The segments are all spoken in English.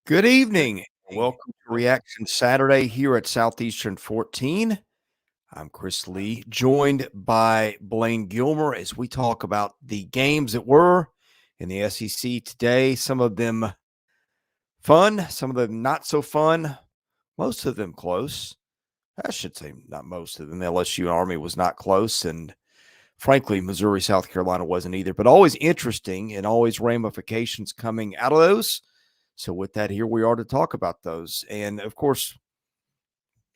Good evening. Welcome to Reaction Saturday here at Southeastern 14. I'm Chris Lee, joined by Blayne Gilmer as we talk about the games that were in the SEC today. Some of them fun, some of them not so fun, most of them close. I should say not most of them. LSU Army was not close, and frankly, Missouri, South Carolina wasn't either, but always interesting and always ramifications coming out of those. So with that, here we are to talk about those. And, of course,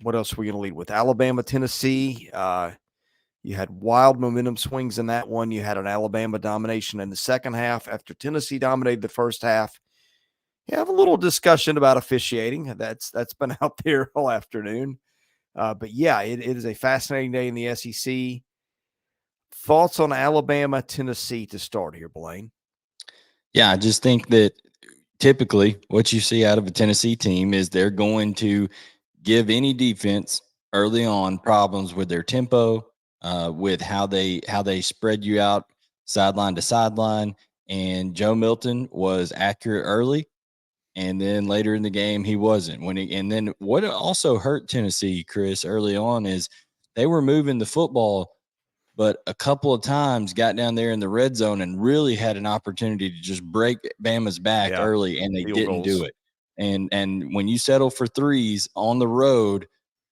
what else are we going to lead with? Alabama, Tennessee. You had wild momentum swings in that one. You had an Alabama domination in the second half after Tennessee dominated the first half. You have a little discussion about officiating. That's been out there all afternoon. But, yeah, it is a fascinating day in the SEC. Thoughts on Alabama, Tennessee to start here, Blayne? Yeah, I just think that typically what you see out of a Tennessee team is they're going to give any defense early on problems with their tempo, with how they spread you out sideline to sideline. And Joe Milton was accurate early, and then later in the game he wasn't. And then what also hurt Tennessee, Chris, early on is they were moving the football, but a couple of times got down there in the red zone and really had an opportunity to just break Bama's back early, and they didn't do it. And when you settle for threes on the road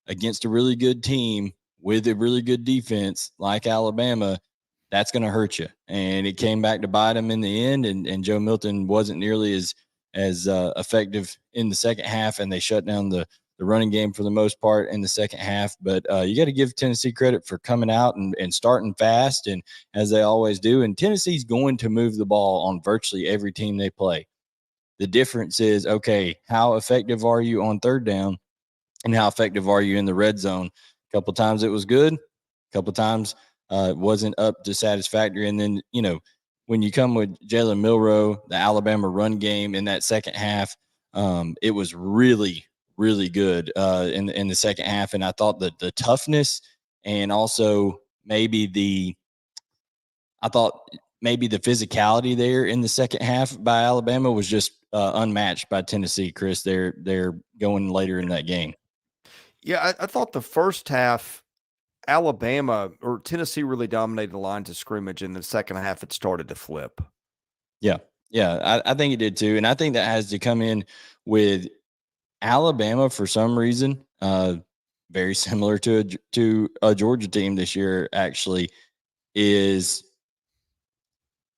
against a really good team with a really good defense like Alabama, that's going to hurt you. And it came back to bite them in the end, and Joe Milton wasn't nearly as effective in the second half, and they shut down the running game for the most part in the second half. But you got to give Tennessee credit for coming out and starting fast, and as they always do. And Tennessee's going to move the ball on virtually every team they play. The difference is, okay, how effective are you on third down, and how effective are you in the red zone? A couple times it was good. A couple times it wasn't up to satisfactory. And then, when you come with Jalen Milroe, the Alabama run game in that second half, it was really good in the second half. And I thought that the toughness and also maybe the physicality there in the second half by Alabama was just unmatched by Tennessee, Chris. They're going later in that game. Yeah, I thought the first half, Alabama or Tennessee really dominated the lines of scrimmage. In the second half, it started to flip. Yeah, I think it did too. And I think that has to come in with Alabama for some reason, very similar to a Georgia team this year, actually, is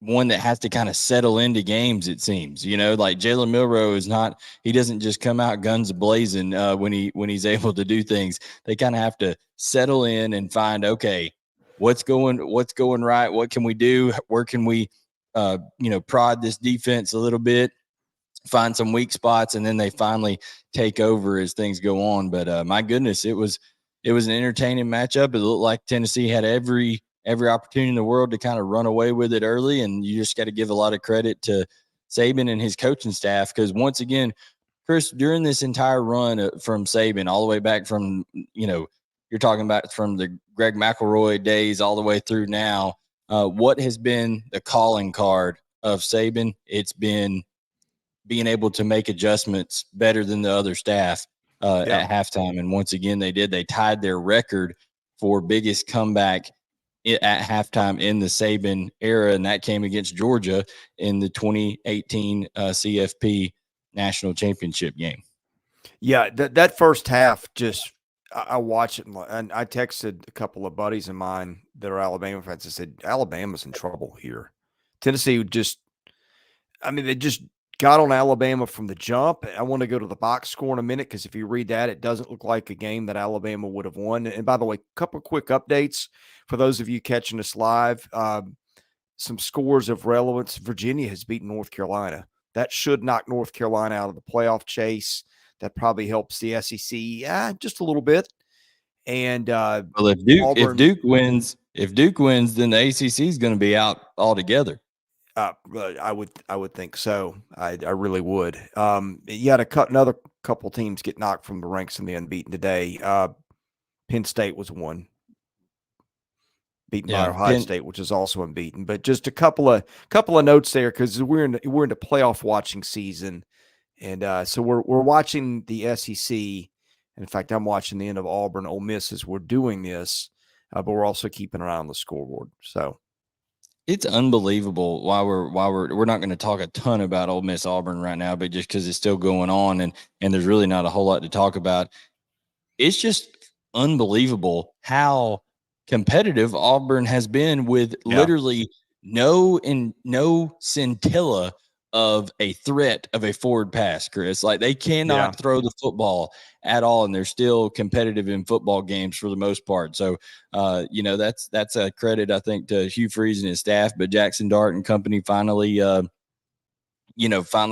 one that has to kind of settle into games, it seems. Like Jalen Milroe he doesn't just come out guns blazing when he's able to do things. They kind of have to settle in and find, okay, what's going right? What can we do? Where can we prod this defense a little bit, find some weak spots, and then they finally take over as things go on. But my goodness, it was an entertaining matchup. It looked like Tennessee had every opportunity in the world to kind of run away with it early, and you just got to give a lot of credit to Saban and his coaching staff, because once again, Chris, during this entire run from Saban, all the way back from, you're talking about from the Greg McElroy days all the way through now, what has been the calling card of Saban? It's been being able to make adjustments better than the other staff at halftime. And once again, they did. They tied their record for biggest comeback at halftime in the Saban era, and that came against Georgia in the 2018 CFP national championship game. Yeah, that first half, just I watched it, and I texted a couple of buddies of mine that are Alabama fans. I said, Alabama's in trouble here. Tennessee they just got on Alabama from the jump. I want to go to the box score in a minute, because if you read that, it doesn't look like a game that Alabama would have won. And by the way, a couple of quick updates for those of you catching us live. Some scores of relevance. Virginia has beaten North Carolina. That should knock North Carolina out of the playoff chase. That probably helps the SEC just a little bit. And well, if Duke wins, then the ACC is going to be out altogether. I would think so. I really would. You had another couple teams get knocked from the ranks in the unbeaten today. Penn State was one. beaten by Yeah, Ohio State, which is also unbeaten. But just a couple of notes there because we're in the playoff watching season, and so we're watching the SEC. In fact, I'm watching the end of Auburn, Ole Miss as we're doing this, but we're also keeping an eye on the scoreboard. So it's unbelievable why we're not going to talk a ton about Ole Miss Auburn right now, but just because it's still going on and there's really not a whole lot to talk about. It's just unbelievable how competitive Auburn has been with literally no scintilla of a threat of a forward pass, Chris. Like they cannot throw the football at all, and they're still competitive in football games for the most part. So, that's a credit, I think, to Hugh Freeze and his staff. But Jackson Dart and company finally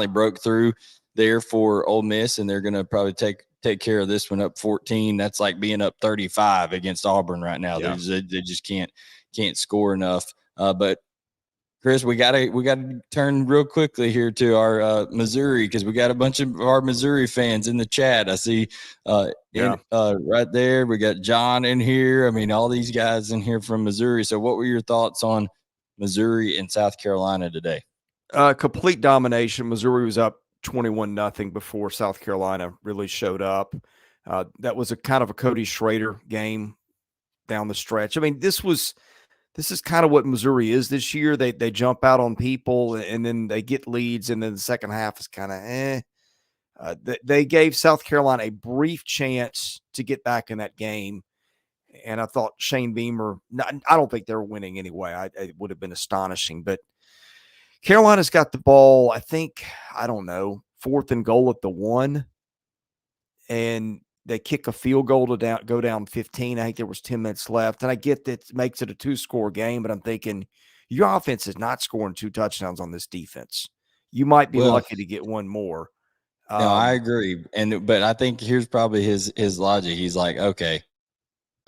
broke through there for Ole Miss, and they're going to probably take care of this one up 14. That's like being up 35 against Auburn right now. They just can't score enough. But Chris, we gotta turn real quickly here to our Missouri, because we got a bunch of our Missouri fans in the chat. I see right there. We got John in here. I mean, all these guys in here from Missouri. So what were your thoughts on Missouri and South Carolina today? Complete domination. Missouri was up 21-0 before South Carolina really showed up. That was a kind of a Cody Schrader game down the stretch. I mean, this is kind of what Missouri is this year. They jump out on people and then they get leads, and then the second half is kind of they gave South Carolina a brief chance to get back in that game, and I thought Shane Beamer. I don't think they were winning anyway. It would have been astonishing, but Carolina's got the ball. I think, I don't know, 4th and goal at the 1, and they kick a field goal to go down 15. I think there was 10 minutes left. And I get that it makes it a 2-score game, but I'm thinking your offense is not scoring 2 touchdowns on this defense. You might be lucky to get one more. No, I agree. But I think here's probably his logic. He's like, okay,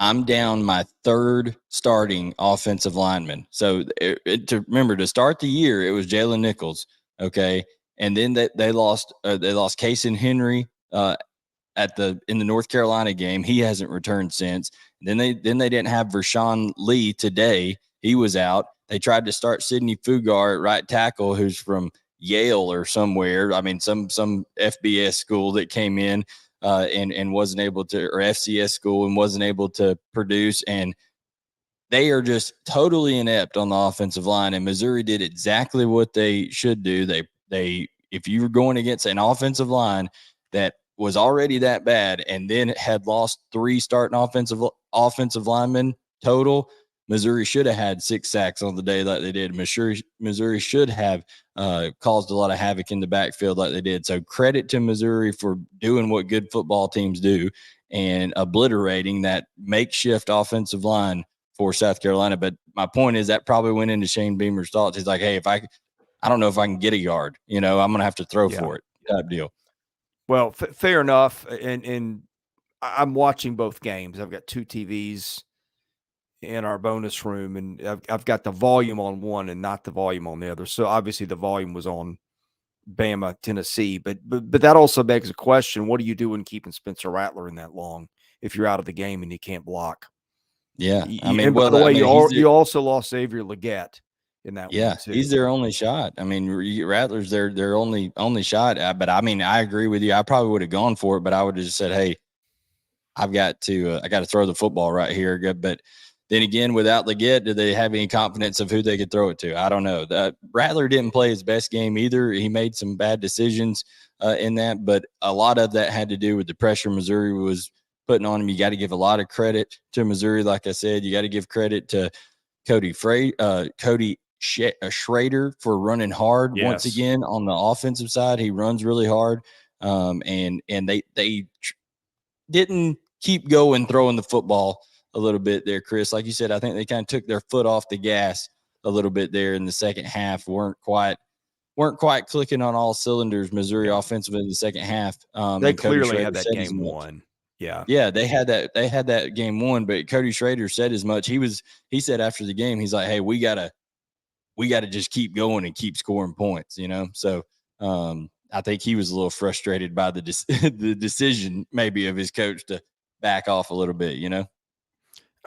I'm down my 3rd starting offensive lineman. So to start the year, it was Jalen Nichols. Okay. And then they lost Casey Henry, in the North Carolina game. He hasn't returned since. Then they didn't have Vershawn Lee today. He was out. They tried to start Sidney Fugar at right tackle, who's from Yale or somewhere. I mean, some FBS school that came in and wasn't able to, or FCS school, and wasn't able to produce. And they are just totally inept on the offensive line. And Missouri did exactly what they should do. They if you were going against an offensive line that was already that bad and then had lost 3 starting offensive linemen total, Missouri should have had 6 sacks on the day like they did. Missouri should have caused a lot of havoc in the backfield like they did. So credit to Missouri for doing what good football teams do and obliterating that makeshift offensive line for South Carolina. But my point is that probably went into Shane Beamer's thoughts. He's like, hey, I don't know if I can get a yard, I'm going to have to throw for it type deal. Well, fair enough. And I'm watching both games. I've got 2 TVs in our bonus room, and I've got the volume on one and not the volume on the other. So obviously the volume was on Bama-Tennessee, but that also begs a question: what do you do when keeping Spencer Rattler in that long if you're out of the game and you can't block? Yeah, and by the way, you also lost Xavier Legette in that one too. He's their only shot. I mean, Rattler's their only shot. But I mean, I agree with you. I probably would have gone for it, but I would have just said, hey, I've got to throw the football right here. But then again, without Legette, do they have any confidence of who they could throw it to? I don't know. Rattler didn't play his best game either. He made some bad decisions in that, but a lot of that had to do with the pressure Missouri was putting on him. You got to give a lot of credit to Missouri. Like I said, you got to give credit to Cody Schrader for running hard once again on the offensive side. He runs really hard, and they didn't keep going throwing the football a little bit there, Chris. Like you said, I think they kind of took their foot off the gas a little bit there in the second half. weren't quite clicking on all cylinders. Missouri offensively in the second half. They clearly had that game won. Yeah, they had that game won. But Cody Schrader said as much. He said after the game, he's like, hey, we gotta just keep going and keep scoring points, So I think he was a little frustrated by the decision maybe of his coach to back off a little bit,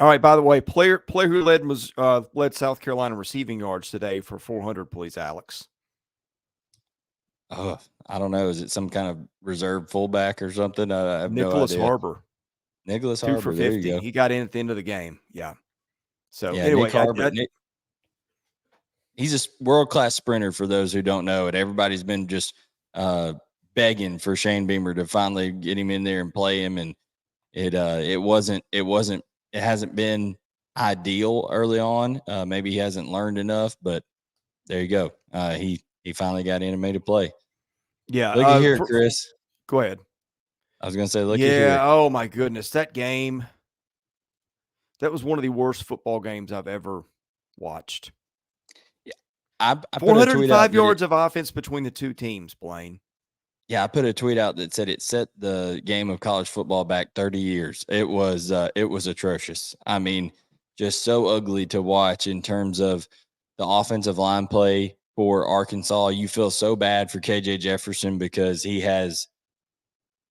All right. By the way, player who led South Carolina receiving yards today for 400, please, Alex. Oh, I don't know. Is it some kind of reserve fullback or something? I have Nicholas no idea. Harbor. Nicholas 2 for Harbor. There 50. you go. He got in at the end of the game. Yeah. So Yeah, anyway, Nick Harbor. He's a world-class sprinter for those who don't know it. Everybody's been just begging for Shane Beamer to finally get him in there and play him. And it hasn't been ideal early on. Maybe he hasn't learned enough, but there you go. He finally got in and made a play. yeah. Look at here, Chris. Go ahead. I was going to say, look at Yeah. here. Oh my goodness. That game. That was one of the worst football games I've ever watched. Yeah. I put a tweet 405 yards of offense between the two teams, Blayne. Yeah, I put a tweet out that said it set the game of college football back 30 years. It was atrocious. I mean, just so ugly to watch in terms of the offensive line play for Arkansas. You feel so bad for KJ Jefferson because he has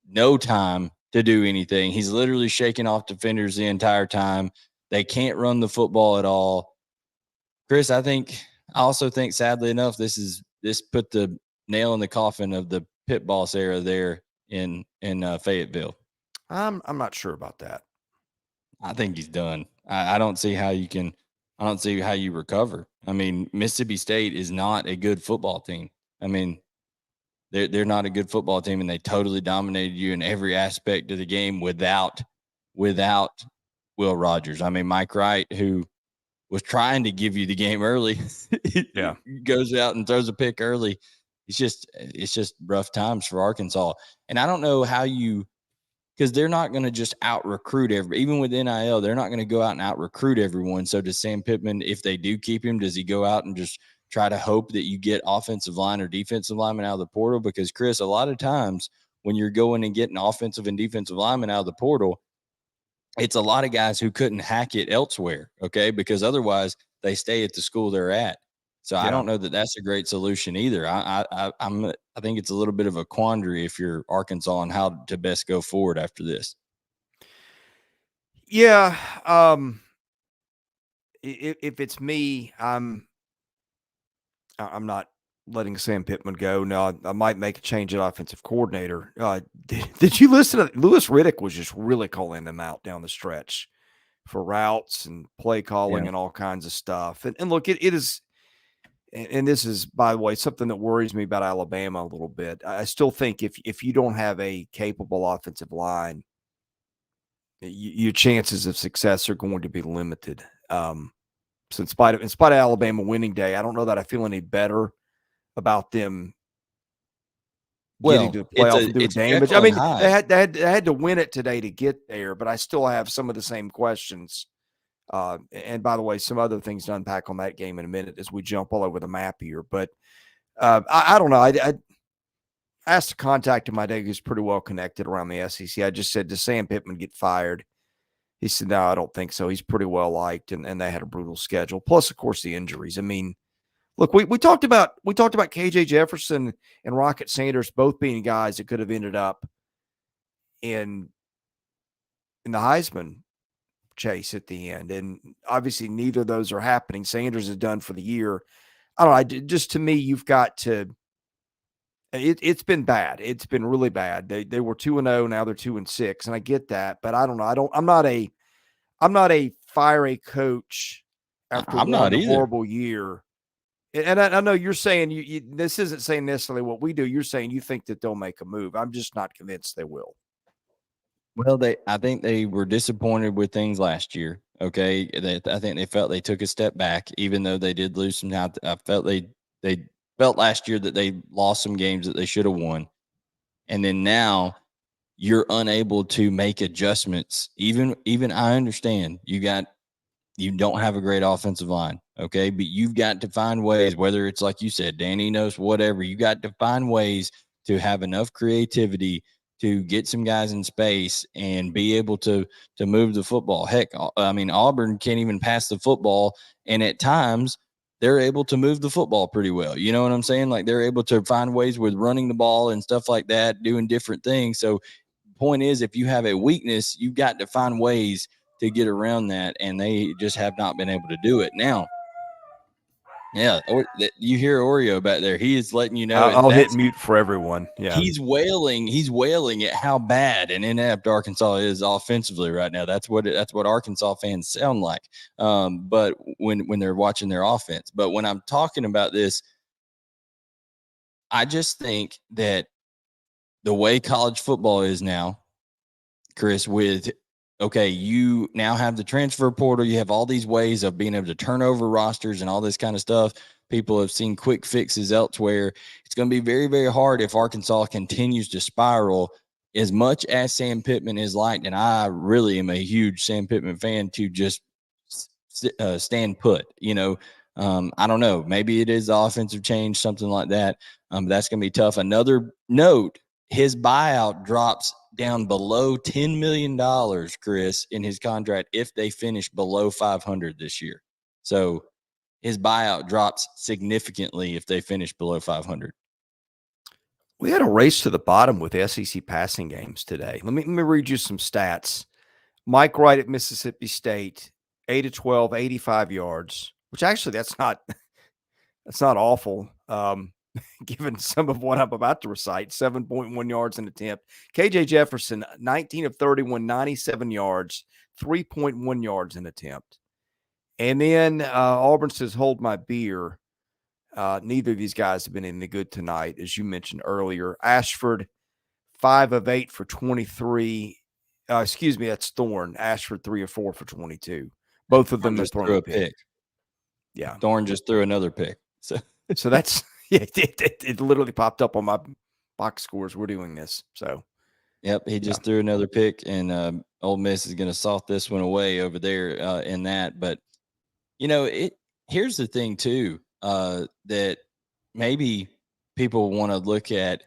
no time to do anything. He's literally shaking off defenders the entire time. They can't run the football at all. Chris, I also think sadly enough, this put the nail in the coffin of the pit boss era there in Fayetteville. I'm not sure about that. I think he's done. I don't see how you recover. I mean, Mississippi State is not a good football team. I mean, they're not a good football team, and they totally dominated you in every aspect of the game without Will Rogers. I mean, Mike Wright, who was trying to give you the game early, Yeah, goes out and throws a pick early. It's just rough times for Arkansas. And I don't know how because they're not going to just out recruit even with NIL, they're not going to go out and out recruit everyone. So does Sam Pittman, if they do keep him, does he go out and just try to hope that you get offensive line or defensive linemen out of the portal? Because Chris, a lot of times when you're going and getting offensive and defensive linemen out of the portal, it's a lot of guys who couldn't hack it elsewhere. Okay. Because otherwise they stay at the school they're at. So I don't know that that's a great solution either. I think it's a little bit of a quandary if you're Arkansas on how to best go forward after this. Yeah. If it's me, I'm not letting Sam Pittman go. No, I might make a change at offensive coordinator. Did you listen to Lewis Riddick was just really calling them out down the stretch for routes and play calling and all kinds of stuff. And look, it is. And this is, by the way, something that worries me about Alabama a little bit. I still think if you don't have a capable offensive line, your chances of success are going to be limited. So in spite of Alabama winning day, I don't know that I feel any better about them getting to the playoff and doing damage. I mean, they had to win it today to get there, but I still have some of the same questions. And by the way, some other things to unpack on that game in a minute as we jump all over the map here. But I don't know. I asked a contact in my day who's pretty well connected around the SEC. I just said, does Sam Pittman get fired? He said, no, I don't think so. He's pretty well liked, and they had a brutal schedule. Plus, of course, the injuries. I mean, look, we talked about KJ Jefferson and Rocket Sanders both being guys that could have ended up in the Heisman chase at the end, and obviously neither of those are happening. Sanders is done for the year. I don't know. Just to me, you've got to. It's been bad. It's been really bad. They were 2-0, now they're 2-6, and I get that, but I don't know. I'm not a fire a coach after one horrible year. And I know you're saying this isn't saying necessarily what we do. You're saying you think that they'll make a move. I'm just not convinced they will. Well, I think they were disappointed with things last year. Okay, I think they felt they took a step back, even though they did lose some. Now I felt they felt last year that they lost some games that they should have won, and then now you're unable to make adjustments. Even I understand you don't have a great offensive line, okay, but you've got to find ways. Whether it's like you said, Danny knows whatever, you got to find ways to have enough creativity to get some guys in space and be able to move the football. Heck, I mean, Auburn can't even pass the football, and at times they're able to move the football pretty well. You know what I'm saying? Like they're able to find ways with running the ball and stuff like that, doing different things. So the point is, if you have a weakness, you've got to find ways to get around that, and they just have not been able to do it. Now, yeah, you hear Oreo back there. He is letting you know I'll hit mute for everyone. Yeah, he's wailing at how bad and inept Arkansas is offensively right now. That's what Arkansas fans sound like. But when they're watching their offense, but when I'm talking about this, I just think that the way college football is now, Chris, you now have the transfer portal. You have all these ways of being able to turn over rosters and all this kind of stuff. People have seen quick fixes elsewhere. It's going to be very, very hard if Arkansas continues to spiral as much as Sam Pittman is liked. And I really am a huge Sam Pittman fan to just stand put. I don't know. Maybe it is the offensive change, something like that. That's going to be tough. Another note, his buyout drops down below $10 million, Chris, in his contract if they finish below 500 this year. So his buyout drops significantly if they finish below 500. We had a race to the bottom with SEC passing games today. Let me read you some stats. Mike Wright at Mississippi State, 8 of 12, 85 yards, which actually that's not awful. Given some of what I'm about to recite, 7.1 yards an attempt. KJ Jefferson, 19 of 31, 97 yards, 3.1 yards an attempt. And then Auburn says, hold my beer. Neither of these guys have been any good tonight, as you mentioned earlier. Ashford, 5 of 8 for 23. That's Thorne. Ashford, 3 of 4 for 22. Both of them just thrown threw a pick. pick. Yeah. Thorne just threw another pick. So that's it literally popped up on my box scores. We're doing this. So yep, he just threw another pick, and Ole Miss is going to salt this one away over there in that. But here's the thing too, that maybe people want to look at,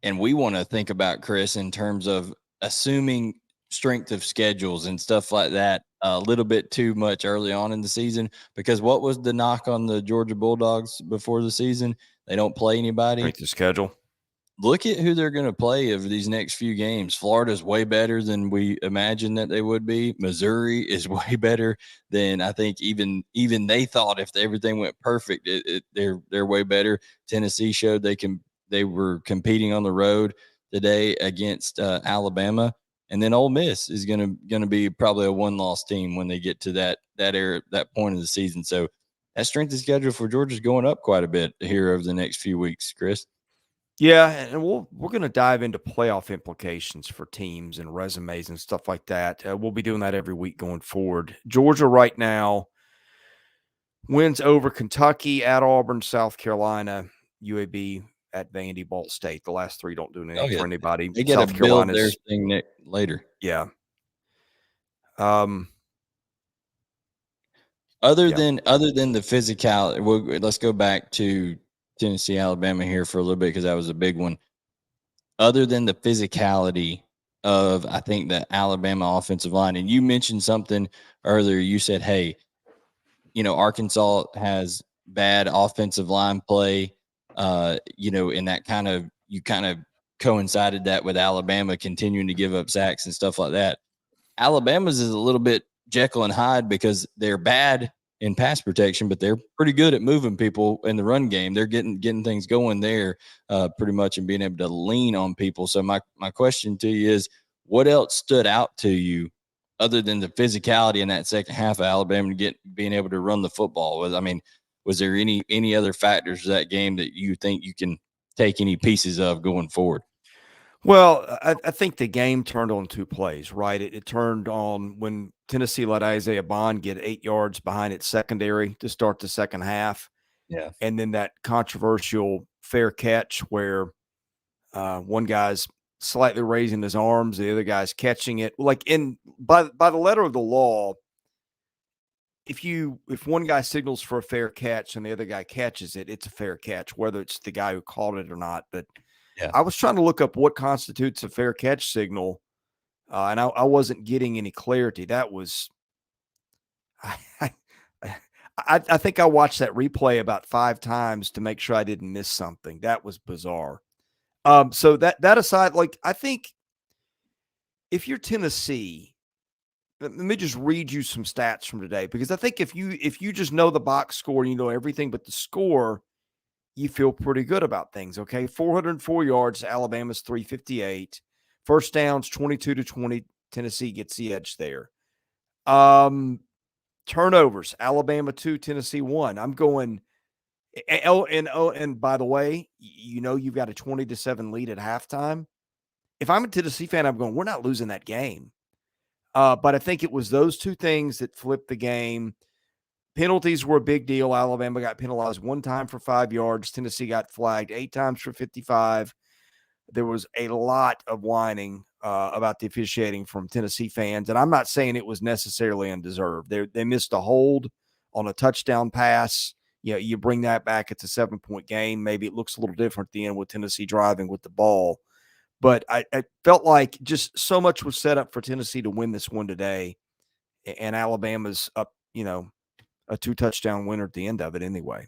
and we want to think about, Chris, in terms of assuming strength of schedules and stuff like that a little bit too much early on in the season, because what was the knock on the Georgia Bulldogs before the season? They don't play anybody. Strength of schedule. Look at who they're going to play over these next few games. Florida's way better than we imagined that they would be. Missouri is way better than I think even they thought. If everything went perfect, they're way better. Tennessee showed they were competing on the road today against Alabama, and then Ole Miss is going to be probably a one-loss team when they get to that point of the season. So that strength of schedule for Georgia's going up quite a bit here over the next few weeks, Chris. Yeah, and we're going to dive into playoff implications for teams and resumes and stuff like that. We'll be doing that every week going forward. Georgia right now wins over Kentucky, at Auburn, South Carolina, UAB, at Vandy, Ball State. The last three don't do anything for anybody. They get South Carolina's their thing later. Yeah. Other than the physicality, let's go back to Tennessee, Alabama here for a little bit, because that was a big one. Other than the physicality of, I think, the Alabama offensive line, and you mentioned something earlier. You said, hey, Arkansas has bad offensive line play, and that you kind of coincided that with Alabama continuing to give up sacks and stuff like that. Alabama's is a little bit Jekyll and Hyde, because they're bad in pass protection, but they're pretty good at moving people in the run game. They're getting things going there pretty much, and being able to lean on people. So my question to you is, what else stood out to you other than the physicality in that second half of Alabama being able to run the football? Was there any other factors to that game that you think you can take any pieces of going forward? Well, I think the game turned on two plays, right? It turned on when Tennessee let Isaiah Bond get 8 yards behind its secondary to start the second half. Yeah. And then that controversial fair catch where one guy's slightly raising his arms, the other guy's catching it. Like by the letter of the law, if one guy signals for a fair catch and the other guy catches it, it's a fair catch, whether it's the guy who called it or not. But yeah, I was trying to look up what constitutes a fair catch signal, and I wasn't getting any clarity. That was I think I watched that replay about 5 times to make sure I didn't miss something. That was bizarre. So that aside, like, I think if you're Tennessee, let me just read you some stats from today, because I think if you just know the box score, you know everything but the score, you feel pretty good about things. Okay, 404 yards, Alabama's 358. First downs 22-20. Tennessee gets the edge there. Turnovers, Alabama 2, Tennessee 1. I'm going. And by the way, you know you've got a 20-7 lead at halftime. If I'm a Tennessee fan, I'm going, we're not losing that game. But I think it was those two things that flipped the game. Penalties were a big deal. Alabama got penalized 1 time for 5 yards. Tennessee got flagged 8 times for 55. There was a lot of whining about the officiating from Tennessee fans, and I'm not saying it was necessarily undeserved. They missed a hold on a touchdown pass. You bring that back, it's a 7-point game. Maybe it looks a little different at the end with Tennessee driving with the ball. But I felt like just so much was set up for Tennessee to win this one today, and Alabama's up, a 2-touchdown winner at the end of it anyway.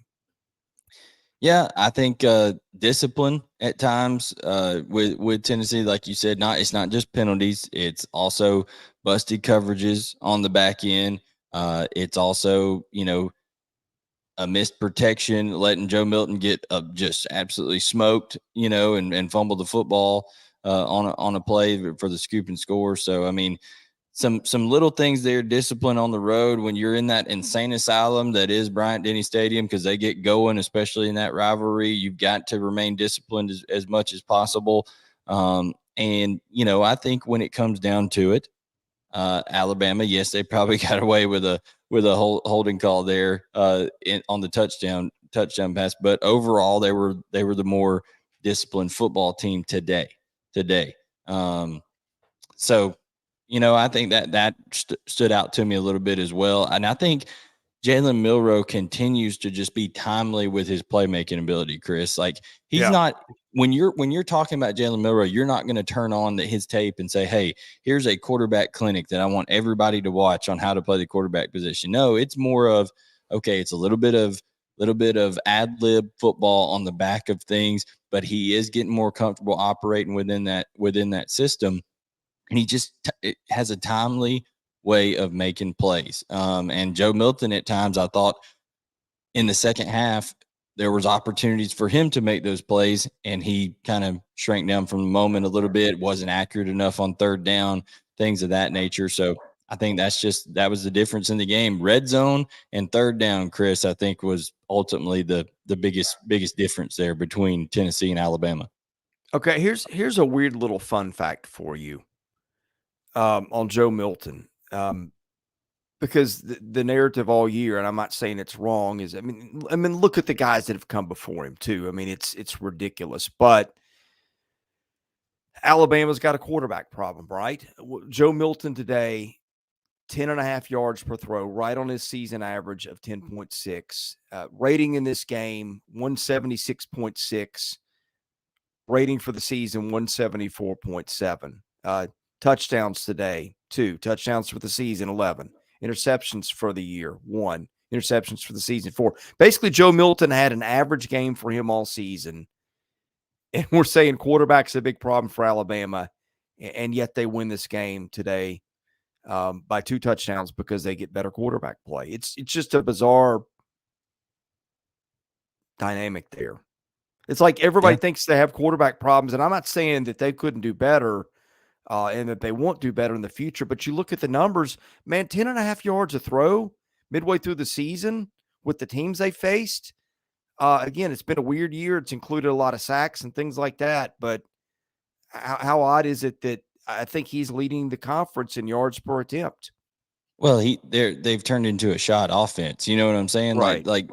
Yeah, I think discipline at times with Tennessee, like you said, it's not just penalties. It's also busted coverages on the back end. It's also, a missed protection, letting Joe Milton get just absolutely smoked, and fumble the football on a play for the scoop and score. So, I mean, some little things there, discipline on the road when you're in that insane asylum that is Bryant-Denny Stadium, because they get going, especially in that rivalry. You've got to remain disciplined as much as possible. And, I think when it comes down to it, Alabama, yes, they probably got away with a holding call there on the touchdown pass, but overall they were the more disciplined football team today. So, I think that stood out to me a little bit as well, and I think Jalen Milroe continues to just be timely with his playmaking ability, Chris. Like, he's not, when you're talking about Jalen Milroe, you're not going to turn on his tape and say, hey, here's a quarterback clinic that I want everybody to watch on how to play the quarterback position. No, it's more of, okay, it's a little bit of ad lib football on the back of things, but he is getting more comfortable operating within that system. And he just has a timely way of making plays. And Joe Milton, at times, I thought in the second half, there was opportunities for him to make those plays, and he kind of shrank down from the moment a little bit, wasn't accurate enough on third down, things of that nature. So I think that was the difference in the game. Red zone and third down, Chris, I think was ultimately the biggest difference there between Tennessee and Alabama. Okay, here's a weird little fun fact for you on Joe Milton. Because the narrative all year, and I'm not saying it's wrong, is I mean, look at the guys that have come before him too. I mean, it's ridiculous. But Alabama's got a quarterback problem, right? Joe Milton today, 10.5 yards per throw, right on his season average of 10.6. Rating in this game, 176.6. Rating for the season, 174.7. Touchdowns today, 2. Touchdowns for the season, 11. Interceptions for the year, 1. Interceptions for the season, 4. Basically, Joe Milton had an average game for him all season. And we're saying quarterback's a big problem for Alabama, and yet they win this game today by 2 touchdowns because they get better quarterback play. It's just a bizarre dynamic there. It's like everybody thinks they have quarterback problems, and I'm not saying that they couldn't do better and that they won't do better in the future, but you look at the numbers, man, 10.5 yards a throw midway through the season with the teams they faced. Again, it's been a weird year. It's included a lot of sacks and things like that, but how odd is it that I think he's leading the conference in yards per attempt? Well, they've turned into a shot offense. You know what I'm saying? Right. Like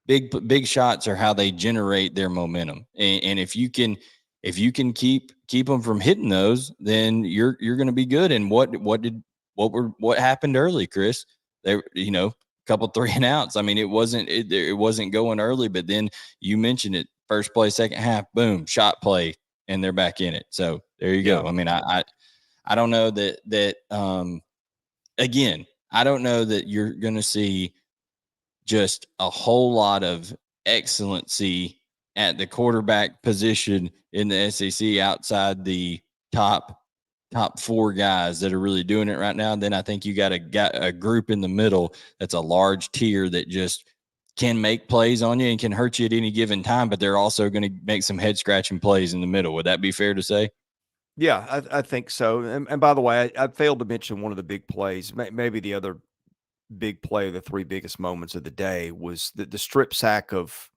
big shots are how they generate their momentum. And if you can keep them from hitting those, then you're going to be good. And what happened early, Chris? They, a couple 3 and outs. I mean, it wasn't going early, but then you mentioned it, first play, second half, boom, shot play, and they're back in it. So there you go. I mean, I don't know that again, I don't know that you're going to see just a whole lot of excellency at the quarterback position in the SEC outside the top top 4 guys that are really doing it right now. Then I think you got a group in the middle that's a large tier that just can make plays on you and can hurt you at any given time, but they're also going to make some head scratching plays in the middle. Would that be fair to say? Yeah, I think so. And by the way, I failed to mention one of the big plays. Maybe the other big play, the 3 biggest moments of the day, was the strip sack of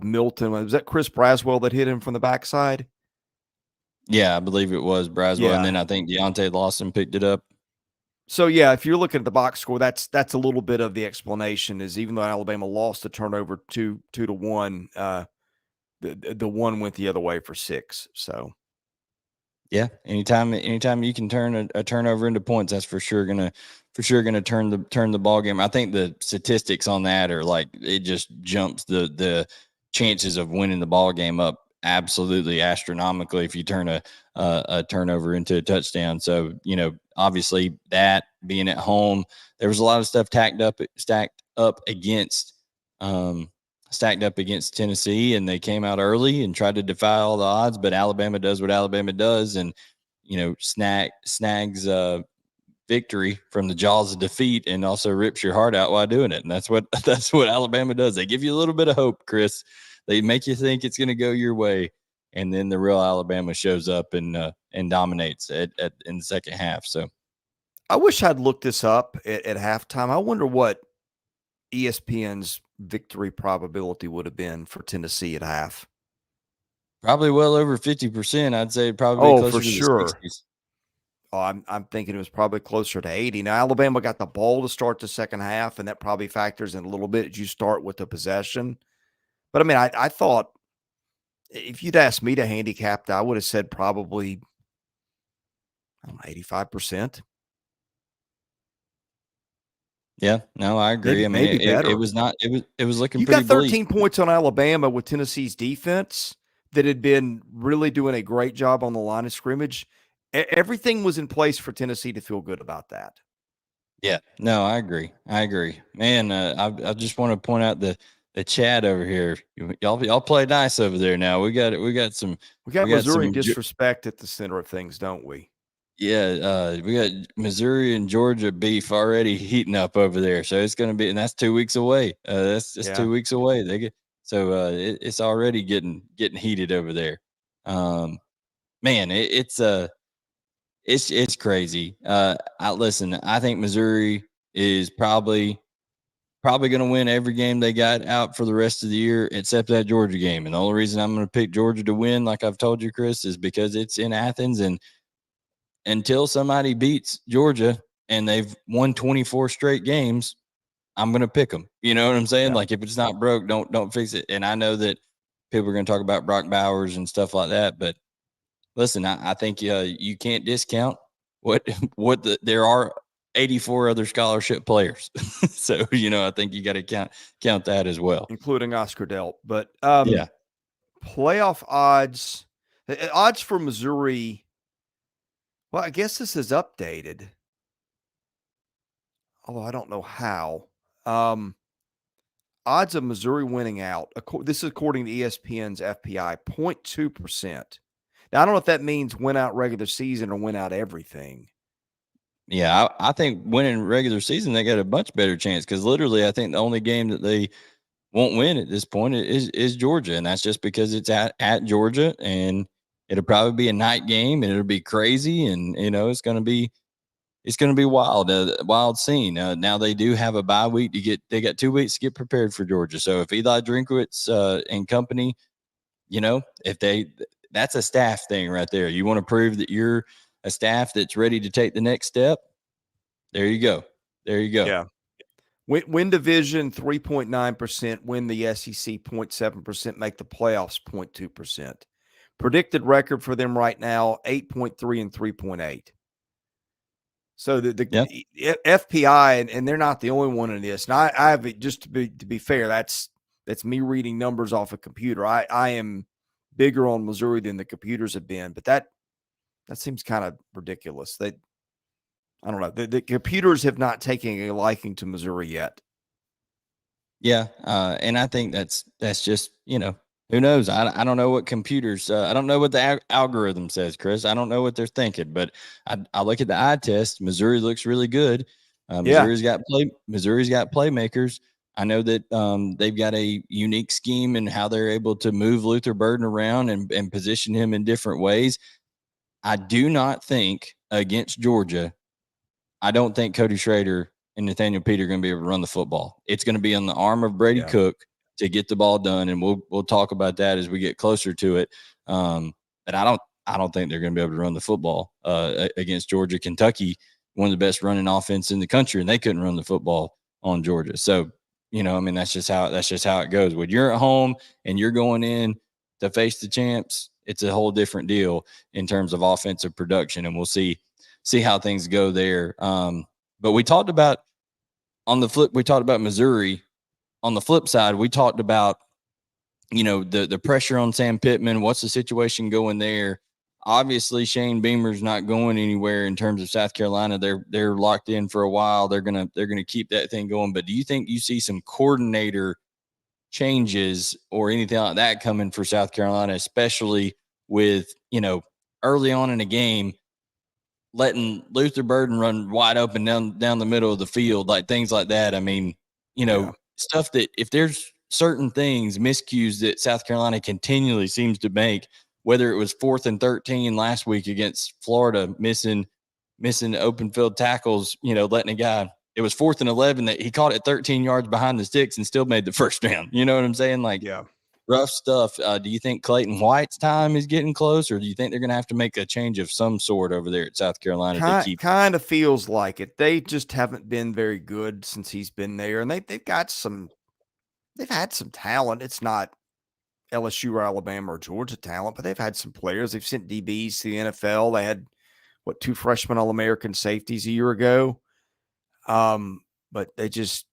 Milton. Was that Chris Braswell that hit him from the backside? Yeah, I believe it was Braswell, and Yeah. then I think Deontay Lawson picked it up. So, yeah, if you're looking at the box score, that's a little bit of the explanation. Is even though Alabama lost the turnover 2-1, the one went the other way for 6. So, Yeah, anytime you can turn a turnover into points, that's for sure gonna turn the ball game. I think the statistics on that are like it just jumps the chances of winning the ball game up absolutely astronomically if you turn a turnover into a touchdown. So obviously that being at home, there was a lot of stuff um, stacked up against Tennessee, and they came out early and tried to defy all the odds. But Alabama does what Alabama does, and snags victory from the jaws of defeat, and also rips your heart out while doing it. And that's what Alabama does. They give you a little bit of hope, Chris. They make you think it's going to go your way, and then the real Alabama shows up and dominates in the second half. So I wish I'd looked this up at halftime. I wonder what ESPN's victory probability would have been for Tennessee at half. probably well over 50%. I'd say probably Oh, for closer to the sure. 60s. Oh, I'm thinking it was probably closer to 80. Now, Alabama got the ball to start the second half, and that probably factors in a little bit as you start with the possession. But, I mean, I thought if you'd asked me to handicap that, I would have said probably, I don't know, 85%. Yeah, no, I agree. I mean, Maybe it better. was not it was looking You pretty got bleak. 13 points on Alabama with Tennessee's defense that had been really doing a great job on the line of scrimmage. Everything was in place for Tennessee to feel good about that. Yeah, no, I agree. I agree, man. I just want to point out the chat over here. Y'all play nice over there. Now we got some We got we got Missouri some and disrespect at the center of things, don't we? yeah. We got Missouri and Georgia beef already heating up over there. So it's going to be, and that's 2 weeks away. That's just Yeah. 2 weeks away. They get so it's already getting heated over there. Man, it's crazy. I listen. I think Missouri is probably going to win every game they got out for the rest of the year, except that Georgia game. And the only reason I'm going to pick Georgia to win, like I've told you, Chris, is because it's in Athens, and until somebody beats Georgia and they've won 24 straight games, I'm going to pick them. You know what I'm saying? Yeah. Like if it's not broke, don't fix it. And I know that people are going to talk about Brock Bowers and stuff like that, but listen, I think you can't discount there are 84 other scholarship players. So, I think you got to count that as well. Including Oscar Delp. But Yeah. playoff odds, odds for Missouri. Well, I guess this is updated, although I don't know how. Odds of Missouri winning out. This is according to ESPN's FPI, 0.2%. Now, I don't know if that means win out regular season or win out everything. Yeah, I think winning regular season, they got a much better chance because literally I think the only game that they won't win at this point is Georgia. And that's just because it's at Georgia, and it'll probably be a night game, and it'll be crazy. And, it's going to be wild, wild scene. Now they do have a bye week they got 2 weeks to get prepared for Georgia. So if Eli Drinkwitz and company, that's a staff thing right there. You want to prove that you're a staff that's ready to take the next step. There you go. Yeah. Win division 3.9%, win the SEC 0.7%, make the playoffs 0.2%. Predicted record for them right now 8.3 and 3.8. So the FPI, and they're not the only one in this. And I have it, just to be fair, that's me reading numbers off a computer. I am bigger on Missouri than the computers have been, but that seems kind of ridiculous. I don't know. The computers have not taken a liking to Missouri yet. Yeah, and I think that's just Who knows? I don't know what computers. I don't know what the algorithm says, Chris. I don't know what they're thinking. But I look at the eye test. Missouri looks really good. Yeah. Missouri's got playmakers. I know that they've got a unique scheme in how they're able to move Luther Burden around and position him in different ways. I do not think against Georgia. I don't think Cody Schrader and Nathaniel Peter are going to be able to run the football. It's going to be on the arm of Brady Cook to get the ball done, and we'll talk about that as we get closer to it. But I don't think they're going to be able to run the football against Georgia. Kentucky, one of the best running offense in the country, and they couldn't run the football on Georgia. So, I mean, that's just how it goes. When you're at home and you're going in to face the champs, it's a whole different deal in terms of offensive production, and we'll see how things go there. But we talked about Missouri. On the flip side, we talked about, the pressure on Sam Pittman. What's the situation going there? Obviously, Shane Beamer's not going anywhere in terms of South Carolina. They're locked in for a while. They're gonna keep that thing going. But do you think you see some coordinator changes or anything like that coming for South Carolina, especially with, early on in a game, letting Luther Burden run wide open down the middle of the field, like things like that? I mean, stuff that if there's certain things, miscues that South Carolina continually seems to make, whether it was 4th and 13 last week against Florida, missing open field tackles, letting a guy, it was 4th and 11 that he caught it 13 yards behind the sticks and still made the first round. You know what I'm saying? Like, rough stuff. Do you think Clayton White's time is getting close, or do you think they're going to have to make a change of some sort over there at South Carolina to keep? Kind of feels like it. They just haven't been very good since he's been there, and they've had some talent. It's not LSU or Alabama or Georgia talent, but they've had some players. They've sent DBs to the NFL. They had 2 freshman All-American safeties a year ago. But they just,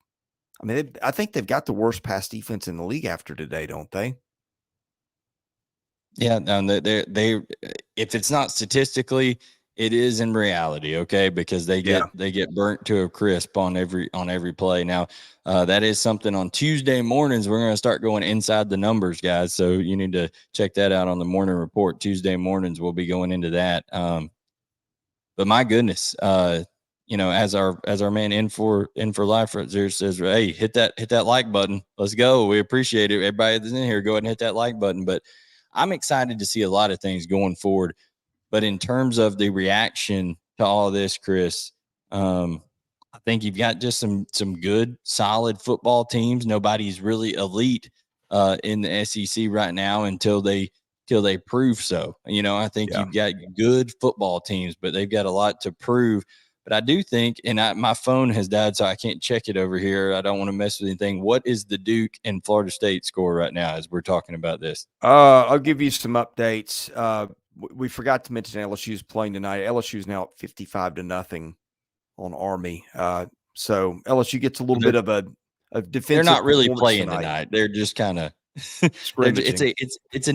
I think they've got the worst pass defense in the league after today, don't they? Yeah, they if it's not statistically, it is in reality, okay? Because they get burnt to a crisp on every play. Now, that is something on Tuesday mornings. We're going to start going inside the numbers, guys. So you need to check that out on the morning report. Tuesday mornings, we'll be going into that. But my goodness, as our man in for life there says, hey, hit that like button. Let's go. We appreciate it. Everybody that's in here, go ahead and hit that like button. But I'm excited to see a lot of things going forward. But in terms of the reaction to all of this, Chris, I think you've got just some good, solid football teams. Nobody's really elite in the SEC right now until they prove so. I think you've got good football teams, but they've got a lot to prove. But I do think, and my phone has died, so I can't check it over here. I don't want to mess with anything. What is the Duke and Florida State score right now as we're talking about this? I'll give you some updates. We forgot to mention LSU's playing tonight. LSU's now up 55-0 on Army. So LSU gets a little bit of a defensive. They're not really playing tonight. They're just kind of scrimmaging. It's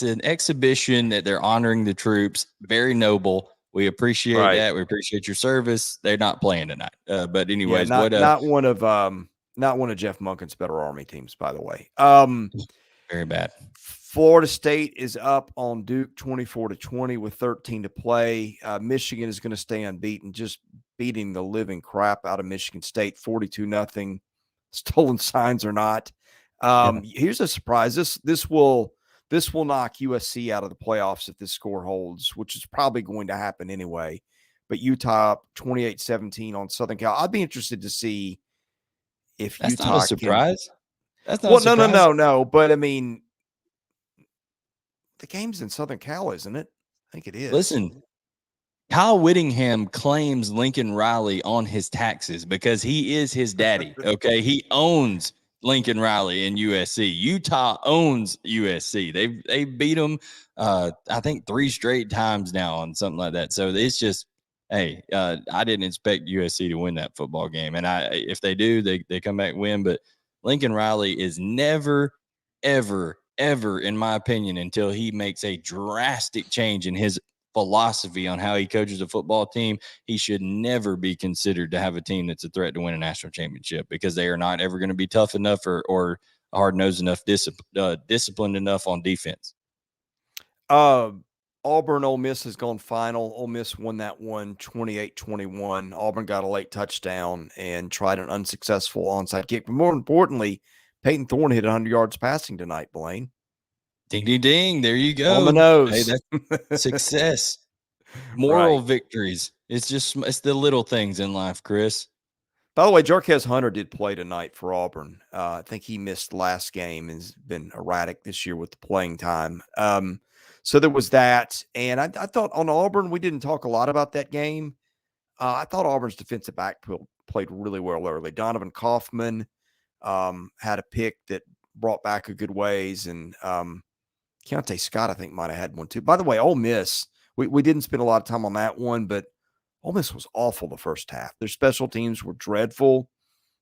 an exhibition that they're honoring the troops. Very noble. We appreciate that. We appreciate your service. They're not playing tonight. But anyways, not one of Jeff Monken's better Army teams, by the way. Very bad. Florida State is up on Duke 24-20 with 13 to play. Michigan is going to stay unbeaten, just beating the living crap out of Michigan State 42-0. Stolen signs or not. Here's a surprise. This will knock USC out of the playoffs if this score holds, which is probably going to happen anyway. But Utah 28-17 on Southern Cal. I'd be interested to see if that's Utah not a surprise. That's not a surprise. No. But I mean, the game's in Southern Cal, isn't it? I think it is. Listen, Kyle Whittingham claims Lincoln Riley on his taxes because he is his daddy. Okay, he owns Lincoln Riley and USC. Utah owns USC. They beat them, I think 3 straight times now on something like that. So it's just, hey, I didn't expect USC to win that football game, and if they do, they come back and win. But Lincoln Riley is never, ever, in my opinion, until he makes a drastic change in his philosophy on how he coaches a football team, he should never be considered to have a team that's a threat to win a national championship, because they are not ever going to be tough enough or hard-nosed enough, disciplined enough on defense. Auburn, Ole Miss has gone final. Ole Miss won that one 28-21. Auburn got a late touchdown and tried an unsuccessful onside kick. But more importantly, Peyton Thorne hit 100 yards passing tonight, Blayne. Ding, ding, ding. There you go. On the nose. Hey, that's success. Moral victories. It's the little things in life, Chris. By the way, Jarquez Hunter did play tonight for Auburn. I think he missed last game and has been erratic this year with the playing time. So there was that. And I thought on Auburn, we didn't talk a lot about that game. I thought Auburn's defensive backfield played really well early. Donovan Kaufman had a pick that brought back a good ways. And Keontae Scott, I think, might have had one too. By the way, Ole Miss, we didn't spend a lot of time on that one, but Ole Miss was awful the first half. Their special teams were dreadful.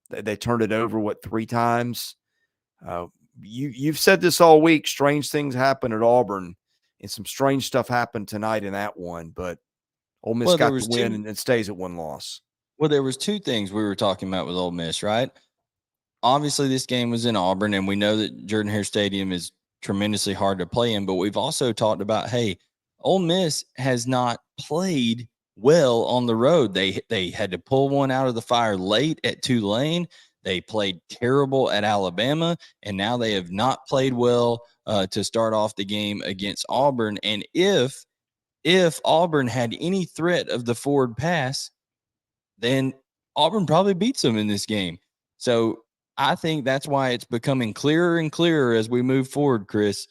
They turned it over, 3 times? You've said this all week. Strange things happen at Auburn, and some strange stuff happened tonight in that one. But Ole Miss got the win, and it stays at 1 loss. Well, there was 2 things we were talking about with Ole Miss, right? Obviously, this game was in Auburn, and we know that Jordan-Hare Stadium is tremendously hard to play in. But we've also talked about, hey, Ole Miss has not played well on the road. They had to pull one out of the fire late at Tulane. They played terrible at Alabama, and now they have not played well to start off the game against Auburn. And if Auburn had any threat of the forward pass, then Auburn probably beats them in this game. So I think that's why it's becoming clearer and clearer as we move forward, Chris.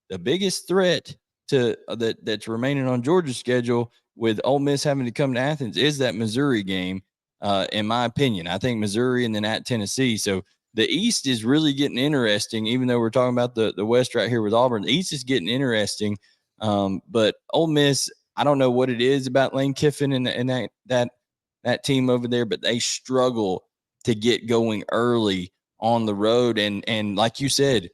The biggest threat to that's remaining on Georgia's schedule with Ole Miss having to come to Athens is that Missouri game, in my opinion. I think Missouri and then at Tennessee. So the East is really getting interesting, even though we're talking about the West right here with Auburn. The East is getting interesting. But Ole Miss, I don't know what it is about Lane Kiffin and that team over there, but they struggle to get going early on the road. And like you said,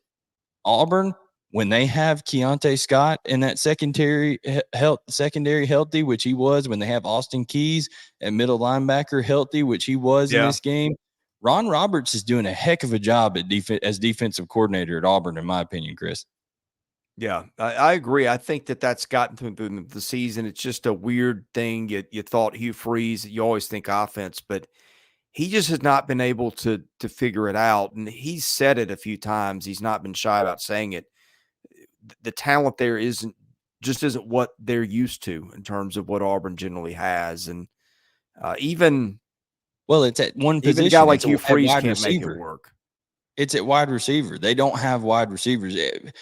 Auburn, when they have Keontae Scott in that secondary healthy, which he was, when they have Austin Keys at middle linebacker healthy, which he was in this game, Ron Roberts is doing a heck of a job at as defensive coordinator at Auburn, in my opinion, Chris. Yeah, I agree. I think that's gotten through the season. It's just a weird thing. You thought Hugh Freeze, you always think offense, but he just has not been able to figure it out. And he's said it a few times. He's not been shy about saying it. The talent there isn't what they're used to in terms of what Auburn generally has. And it's at one position. Even a guy like Hugh Freeze can't make it work. It's at wide receiver. They don't have wide receivers.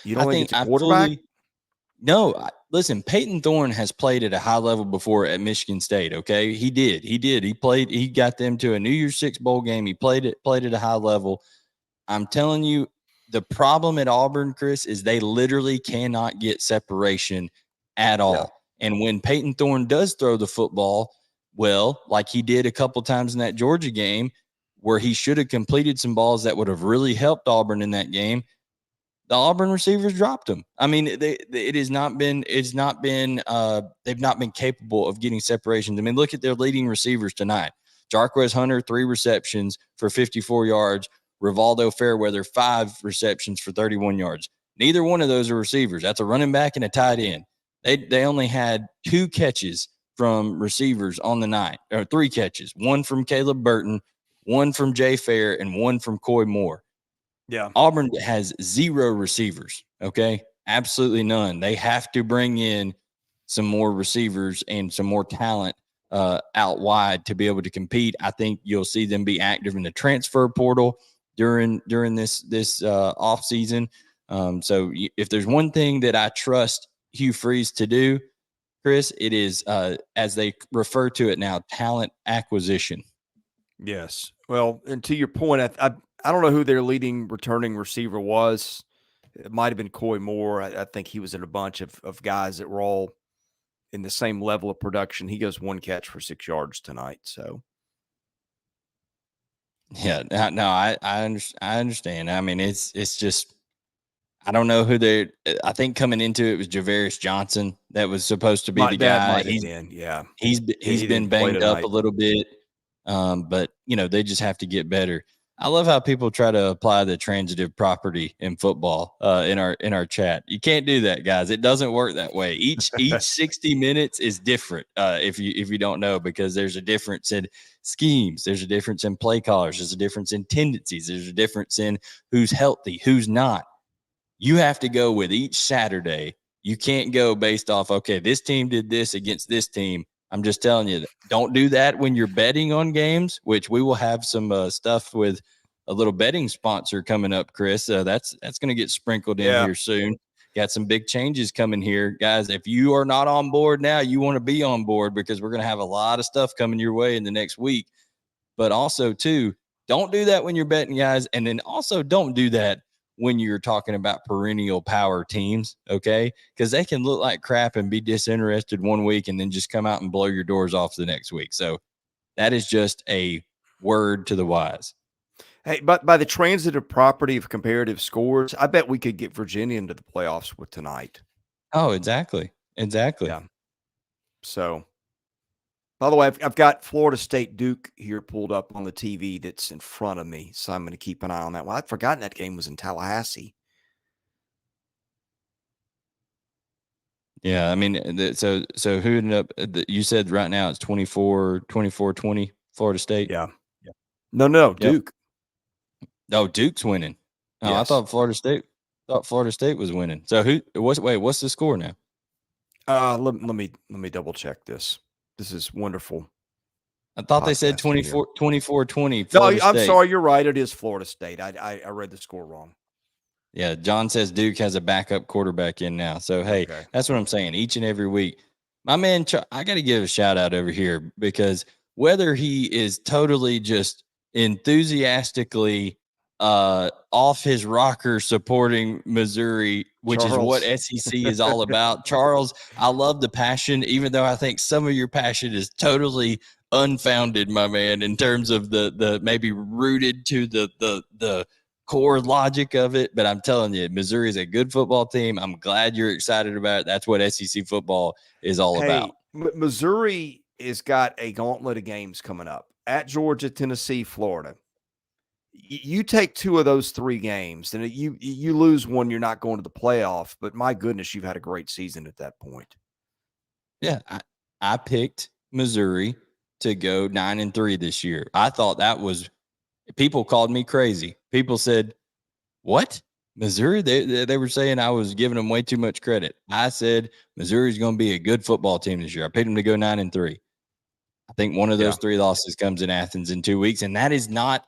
You don't think it's a quarterback? Listen, Peyton Thorne has played at a high level before at Michigan State, okay? He did. He got them to a New Year's Six bowl game. He played at a high level. I'm telling you, the problem at Auburn, Chris, is they literally cannot get separation at all. Yeah. And when Peyton Thorne does throw the football, well, like he did a couple times in that Georgia game, where he should have completed some balls that would have really helped Auburn in that game, the Auburn receivers dropped them. I mean, they've not been capable of getting separations. I mean, look at their leading receivers tonight. Jarquez Hunter, 3 receptions for 54 yards. Rivaldo Fairweather, 5 receptions for 31 yards. Neither one of those are receivers. That's a running back and a tight end. They only had 2 catches from receivers on the night, or 3 catches. 1 from Caleb Burton, 1 from Jay Fair, and 1 from Coy Moore. Yeah. Auburn has 0 receivers, okay? Absolutely none. They have to bring in some more receivers and some more talent out wide to be able to compete. I think you'll see them be active in the transfer portal during this off season. So if there's one thing that I trust Hugh Freeze to do, Chris, it is as they refer to it now, talent acquisition. Yes. Well, and to your point, I don't know who their leading returning receiver was. It might have been Coy Moore. I think he was in a bunch of guys that were all in the same level of production. He goes 1 catch for 6 yards tonight. So. Yeah, no, I understand. I mean, it's just, I don't know who they. I think coming into it was Javarius Johnson that was supposed to be the guy. He's been banged up a little bit, but they just have to get better. I love how people try to apply the transitive property in football in our chat. You can't do that, guys. It doesn't work that way. Each 60 minutes is different. If you don't know, because there's a difference in schemes, there's a difference in play callers, there's a difference in tendencies, there's a difference in who's healthy, who's not. You have to go with each Saturday. You can't go based off, okay, this team did this against this team. I'm just telling you, don't do that when you're betting on games, which we will have some stuff with a little betting sponsor coming up, Chris. That's going to get sprinkled in here soon. Got some big changes coming here. Guys, if you are not on board now, you want to be on board, because we're going to have a lot of stuff coming your way in the next week. But also, too, don't do that when you're betting, guys. And then also don't do that when you're talking about perennial power teams, okay? Because they can look like crap and be disinterested one week and then just come out and blow your doors off the next week. So that is just a word to the wise. Hey, but by the transitive property of comparative scores, I bet we could get Virginia into the playoffs with tonight. Oh, exactly. Yeah. So, by the way, I've got Florida State Duke here pulled up on the TV that's in front of me, so I'm going to keep an eye on that. Well, I'd forgotten that game was in Tallahassee. Yeah, I mean, so who ended up? You said right now it's 24-20 Florida State. Yeah. No, Yep. Duke. No, Duke's winning. Oh, yes. I thought Florida State was winning. So what's the score now? Let me double check this. This is wonderful. I thought they said 24-20. No, I'm sorry. You're right. It is Florida State. I read the score wrong. Yeah, John says Duke has a backup quarterback in now. So, hey, That's what I'm saying. Each and every week, my man, I got to give a shout out over here, because whether he is totally just enthusiastically off his rocker supporting Missouri, which is what SEC is all about. Charles, I love the passion, even though I think some of your passion is totally unfounded, my man, in terms of the maybe rooted to the core logic of it. But I'm telling you, Missouri is a good football team. I'm glad you're excited about it. That's what SEC football is all about. Missouri has got a gauntlet of games coming up at Georgia, Tennessee, Florida. You take two of those three games, and you lose one, you're not going to the playoff. But my goodness, you've had a great season at that point. Yeah, I picked Missouri to go 9-3 this year. I thought that was. People called me crazy. People said, "What? Missouri?" They were saying I was giving them way too much credit. I said Missouri's going to be a good football team this year. I picked them to go 9-3. I think one of those three losses comes in Athens in 2 weeks, and that is not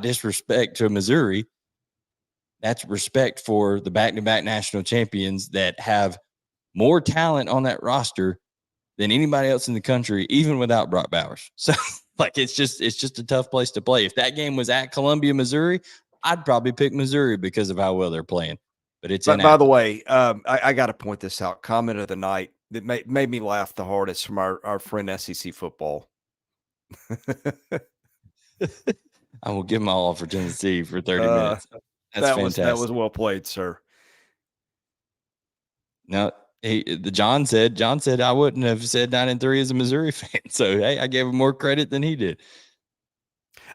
disrespect to Missouri. That's respect for the back-to-back national champions that have more talent on that roster than anybody else in the country, even without Brock Bowers. So, it's just a tough place to play. If that game was at Columbia, Missouri, I'd probably pick Missouri because of how well they're playing. But it's by the way, I got to point this out. Comment of the night that made me laugh the hardest from our friend SEC football. I will give my all for Tennessee for 30 minutes. That's fantastic. That was well played, sir. No, John said I wouldn't have said 9-3 as a Missouri fan. So, hey, I gave him more credit than he did.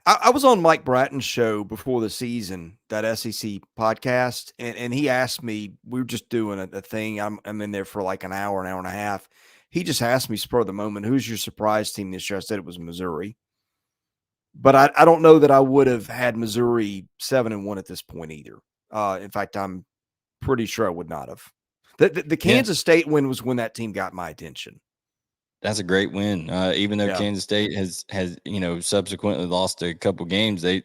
I was on Mike Bratton's show before the season, that SEC podcast, and he asked me, we were just doing a thing. I'm in there for like an hour and a half. He just asked me spur of the moment, who's your surprise team this year? I said it was Missouri. But I don't know that I would have had Missouri 7-1 at this point either. In fact, I'm pretty sure I would not have. The Kansas State win was when that team got my attention. That's a great win. Even though Kansas State has subsequently lost a couple games, they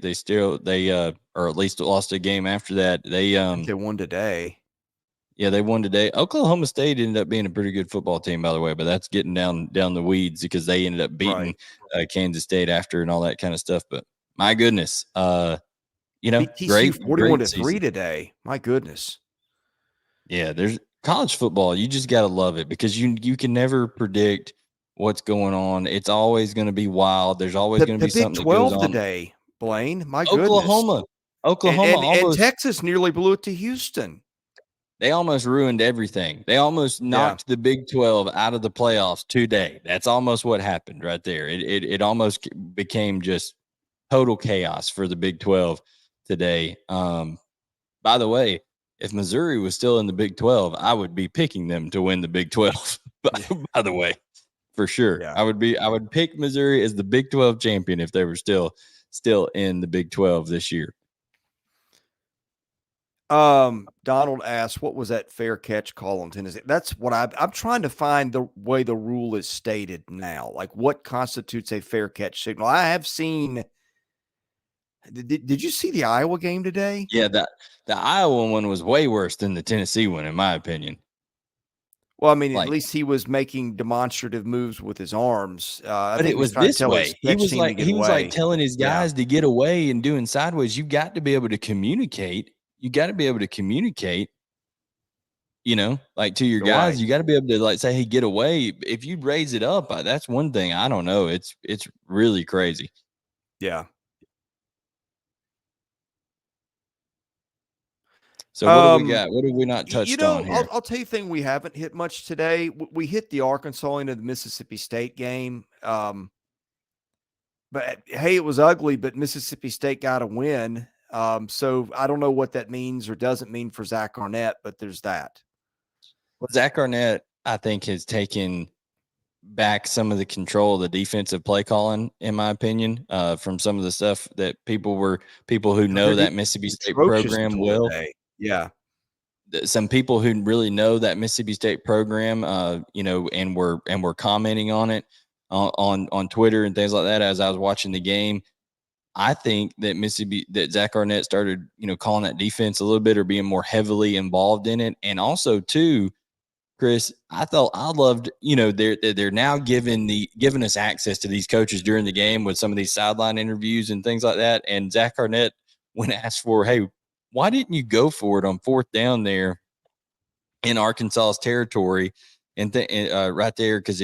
or at least lost a game after that. They won today. Yeah, they won today. Oklahoma State ended up being a pretty good football team, by the way, but that's getting down the weeds because they ended up beating Kansas State after and all that kind of stuff. But my goodness, great 41-3 today. My goodness. Yeah, there's college football. You just got to love it because you can never predict what's going on. It's always going to be wild. There's always going to be something Big 12 that goes on. Today, Blayne. My Oklahoma goodness. And Texas nearly blew it to Houston. They almost ruined everything. They almost knocked the Big 12 out of the playoffs today. That's almost what happened right there. It almost became just total chaos for the Big 12 today. By the way, if Missouri was still in the Big 12, I would be picking them to win the Big 12. By the way, for sure, Yeah. I would pick Missouri as the Big 12 champion if they were still in the Big 12 this year. Donald asked, what was that fair catch call on Tennessee? That's what I'm trying to find the way the rule is stated now. Like, what constitutes a fair catch signal? I have seen. Did you see the Iowa game today? Yeah, the Iowa one was way worse than the Tennessee one, in my opinion. Well, I mean, at Like, least he was making demonstrative moves with his arms. I but think it he was was trying to this tell his way. He sketch was team to like get away. telling his Yeah. guys to get away and doing sideways. You got to be able to communicate. You got to be able to communicate. Like to your You're guys, right. you got to be able to like say, "Hey, get away." If you raise it up, that's one thing. I don't know. It's really crazy. Yeah. So what do we got? What have we not touched on here? I'll tell you a thing we haven't hit much today. We hit the Arkansas into the Mississippi State game. But hey, it was ugly, but Mississippi State got a win. So I don't know what that means or doesn't mean for Zach Arnett, but there's that. Well, Zach Arnett, I think, has taken back some of the control of the defensive play calling, in my opinion, from some of the stuff that people who know that Mississippi State program well. Today. Yeah. Some people who really know that Mississippi State program, and were commenting on it on Twitter and things like that as I was watching the game. I think that Zach Arnett started, calling that defense a little bit or being more heavily involved in it. And also too, Chris, I loved, they're now giving us access to these coaches during the game with some of these sideline interviews and things like that. And Zach Arnett, when asked for, hey, why didn't you go for it on fourth down there in Arkansas's territory and right there? Because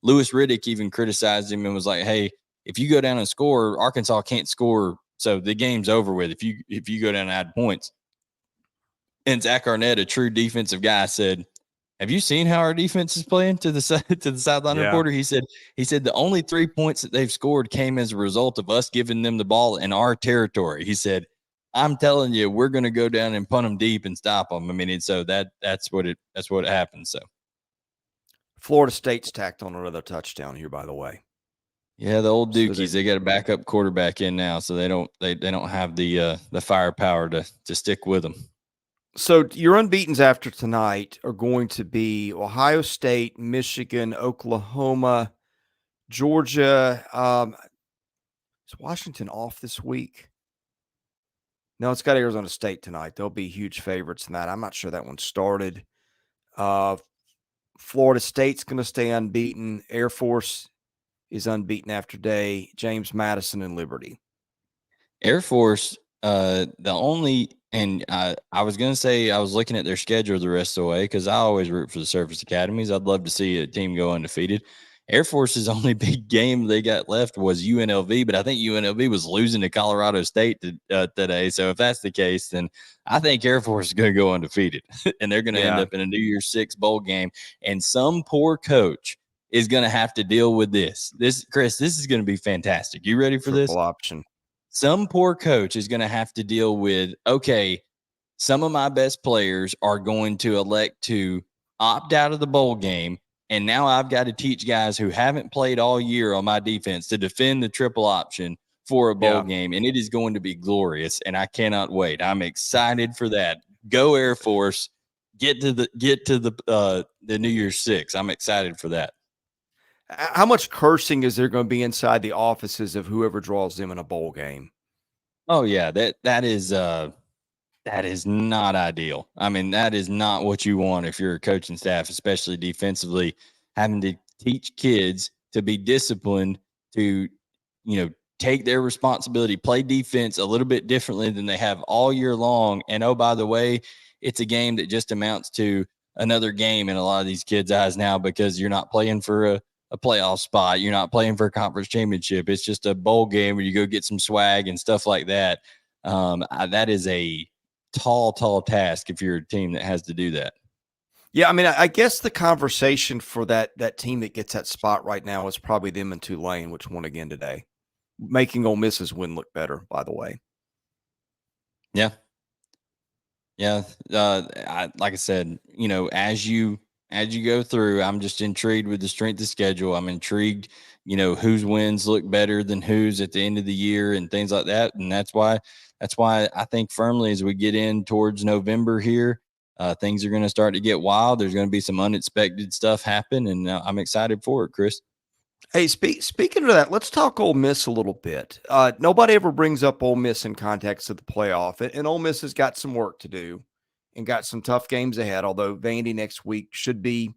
Lewis Riddick even criticized him and was like, hey, if you go down and score, Arkansas can't score, so the game's over with if you go down and add points. And Zach Arnett, a true defensive guy, said, have you seen how our defense is playing? To the sideline reporter, he said the only 3 points that they've scored came as a result of us giving them the ball in our territory. He said, I'm telling you, we're going to go down and punt them deep and stop them. I mean, and so that's what happens. So Florida State's tacked on another touchdown here, by the way. Yeah, the old Dukies, they got a backup quarterback in now, so they don't have the firepower to stick with them. So your unbeatens after tonight are going to be Ohio State, Michigan, Oklahoma, Georgia. Is Washington off this week? No, it's got Arizona State tonight. They'll be huge favorites in that. I'm not sure that one started. Florida State's going to stay unbeaten. Air Force is unbeaten after day. James Madison and Liberty. Air Force, I was going to say I was looking at their schedule the rest of the way because I always root for the Surface Academies. I'd love to see a team go undefeated. Air Force's only big game they got left was UNLV, but I think UNLV was losing to Colorado State today. So if that's the case, then I think Air Force is going to go undefeated, and they're going to end up in a New Year's Six bowl game. And some poor coach is going to have to deal with this. Chris, this is going to be fantastic. You ready for this? Triple option. Some poor coach is going to have to deal with, okay, some of my best players are going to elect to opt out of the bowl game. And now I've got to teach guys who haven't played all year on my defense to defend the triple option for a bowl game. And it is going to be glorious. And I cannot wait. I'm excited for that. Go Air Force. Get to the New Year's Six. I'm excited for that. How much cursing is there going to be inside the offices of whoever draws them in a bowl game? Oh yeah, that is not ideal. I mean, that is not what you want if you're a coaching staff, especially defensively, having to teach kids to be disciplined, to, take their responsibility, play defense a little bit differently than they have all year long. And oh, by the way, it's a game that just amounts to another game in a lot of these kids' eyes now because you're not playing for a playoff spot. You're not playing for a conference championship. It's just a bowl game where you go get some swag and stuff like that. That is a tall task if you're a team that has to do that. Yeah, I mean, I guess the conversation for that team that gets that spot right now is probably them and Tulane, which won again today. making Ole Miss's win look better, by the way. Yeah. Yeah. Like I said, as you go through, I'm just intrigued with the strength of schedule. I'm intrigued, whose wins look better than whose at the end of the year and things like that. And that's why I think firmly as we get in towards November here, things are going to start to get wild. There's going to be some unexpected stuff happen, and I'm excited for it, Chris. Hey, speaking of that, let's talk Ole Miss a little bit. Nobody ever brings up Ole Miss in context of the playoff, and Ole Miss has got some work to do and got some tough games ahead. Although Vandy next week should be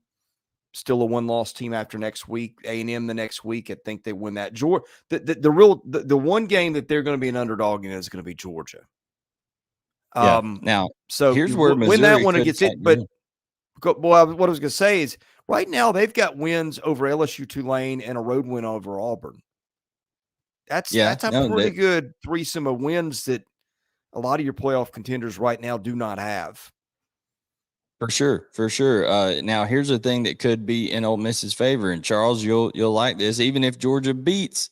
still a one-loss team after next week. A&M the next week, I think they win that. Georgia, the one game that they're going to be an underdog in is going to be Georgia. Yeah. Now, So here's you where win that Missouri one could against it, factor but in. boy, what I was going to say is right now they've got wins over LSU, Tulane, and a road win over Auburn. That's a pretty good threesome of wins that a lot of your playoff contenders right now do not have. For sure. Now, here's the thing that could be in Ole Miss's favor, and Charles, you'll like this. Even if Georgia beats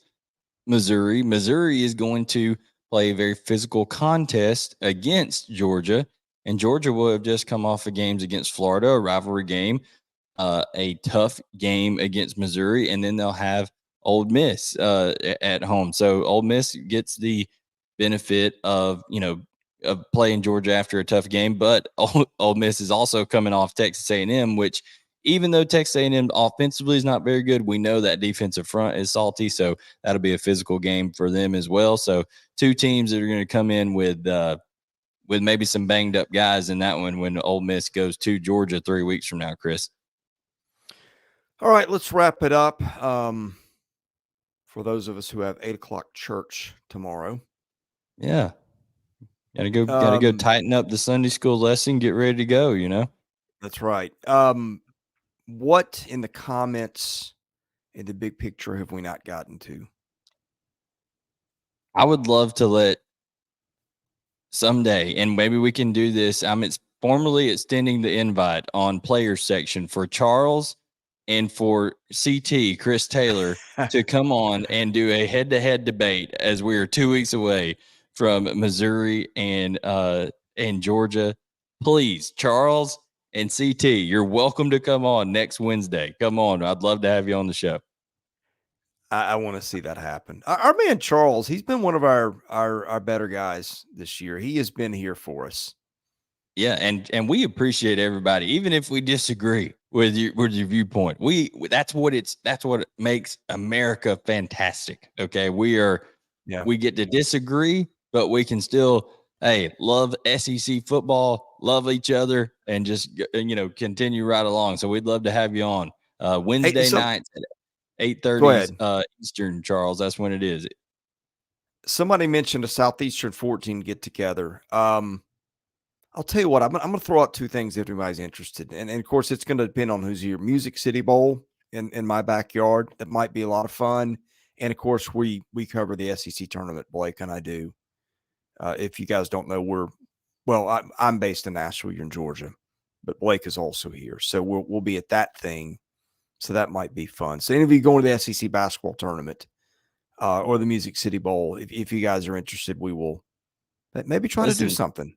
Missouri is going to play a very physical contest against Georgia, and Georgia will have just come off of games against Florida, a rivalry game, a tough game against Missouri, and then they'll have Ole Miss at home. So Ole Miss gets the benefit of playing Georgia after a tough game, but Ole Miss is also coming off Texas A&M, which even though Texas A&M offensively is not very good, we know that defensive front is salty, so that'll be a physical game for them as well. So two teams that are going to come in with maybe some banged up guys in that one when Ole Miss goes to Georgia 3 weeks from now, Chris. All right, let's wrap it up. For those of us who have 8:00 church tomorrow. Yeah. Gotta go tighten up the Sunday school lesson, get ready to go, That's right. What in the comments in the big picture have we not gotten to? I would love to let someday, and maybe we can do this. I'm formally extending the invite on players section for Charles and for CT, Chris Taylor, to come on and do a head-to-head debate as we are 2 weeks away from Missouri and Georgia. Please, Charles and CT, you're welcome to come on next Wednesday. Come on. I'd love to have you on the show. I want to see that happen. Our man Charles, he's been one of our better guys this year. He has been here for us. Yeah, and we appreciate everybody, even if we disagree with your viewpoint. That's what makes America fantastic. Okay, we get to disagree, but we can still love SEC football, love each other, and just continue right along. So we'd love to have you on Wednesday nights at 8:30 Eastern. Charles, that's when it is. Somebody mentioned a Southeastern 14 get together. I'll tell you what, I'm going to throw out two things if anybody's interested. And of course, it's going to depend on who's here. Music City Bowl in my backyard. That might be a lot of fun. And of course, we cover the SEC tournament, Blake and I do. If you guys don't know, I'm based in Nashville, you're in Georgia, but Blake is also here. So we'll be at that thing. So that might be fun. So any of you going to the SEC basketball tournament or the Music City Bowl, if you guys are interested, we will maybe try to do something.